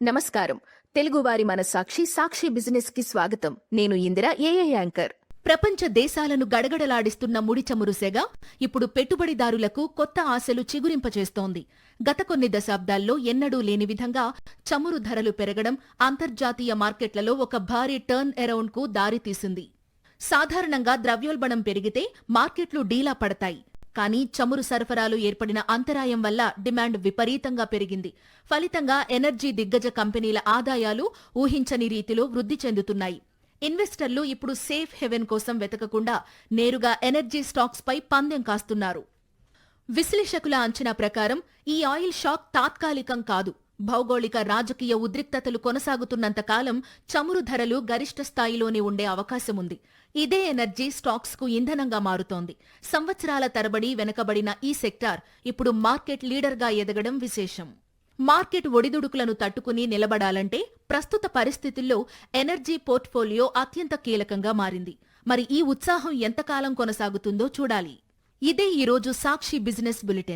నమస్కారం. తెలుగువారి మనస్సాక్షి సాక్షి బిజినెస్ కి స్వాగతం. నేను ఇందిర, ఏఏ యాంకర్. ప్రపంచ దేశాలను గడగడలాడిస్తున్న ముడి చమురు సెగ ఇప్పుడు పెట్టుబడిదారులకు కొత్త ఆశలు చిగురింపచేస్తోంది. గత కొన్ని దశాబ్దాల్లో ఎన్నడూ లేని విధంగా చమురు ధరలు పెరగడం అంతర్జాతీయ మార్కెట్లలో ఒక భారీ టర్న్ అరౌండ్ కు దారితీసింది. సాధారణంగా ద్రవ్యోల్బణం పెరిగితే మార్కెట్లు డీలా పడతాయి. కానీ చమురు సరఫరాలు ఏర్పడిన అంతరాయం వల్ల డిమాండ్ విపరీతంగా పెరిగింది. ఫలితంగా ఎనర్జీ దిగ్గజ కంపెనీల ఆదాయాలు ఊహించని రీతిలో వృద్ధి చెందుతున్నాయి. ఇన్వెస్టర్లు ఇప్పుడు సేఫ్ హెవెన్ కోసం వెతకకుండా నేరుగా ఎనర్జీ స్టాక్స్ పై పందెం కాస్తున్నారు. విశ్లేషకుల అంచనా ప్రకారం ఈ ఆయిల్ షాక్ తాత్కాలికం కాదు. భౌగోళిక రాజకీయ ఉద్రిక్తతలు కొనసాగుతున్నంతకాలం చమురు ధరలు గరిష్ట స్థాయిలోనే ఉండే అవకాశముంది. ఇదే ఎనర్జీ స్టాక్స్ కు ఇంధనంగా మారుతోంది. సంవత్సరాల తరబడి వెనకబడిన ఈ సెక్టార్ ఇప్పుడు మార్కెట్ లీడర్గా ఎదగడం విశేషం. మార్కెట్ ఒడిదుడుకులను తట్టుకుని నిలబడాలంటే ప్రస్తుత పరిస్థితుల్లో ఎనర్జీ పోర్ట్ఫోలియో అత్యంత కీలకంగా మారింది. మరి ఈ ఉత్సాహం ఎంతకాలం కొనసాగుతుందో చూడాలి. ఇదే ఈరోజు సాక్షి బిజినెస్ బులెటిన్.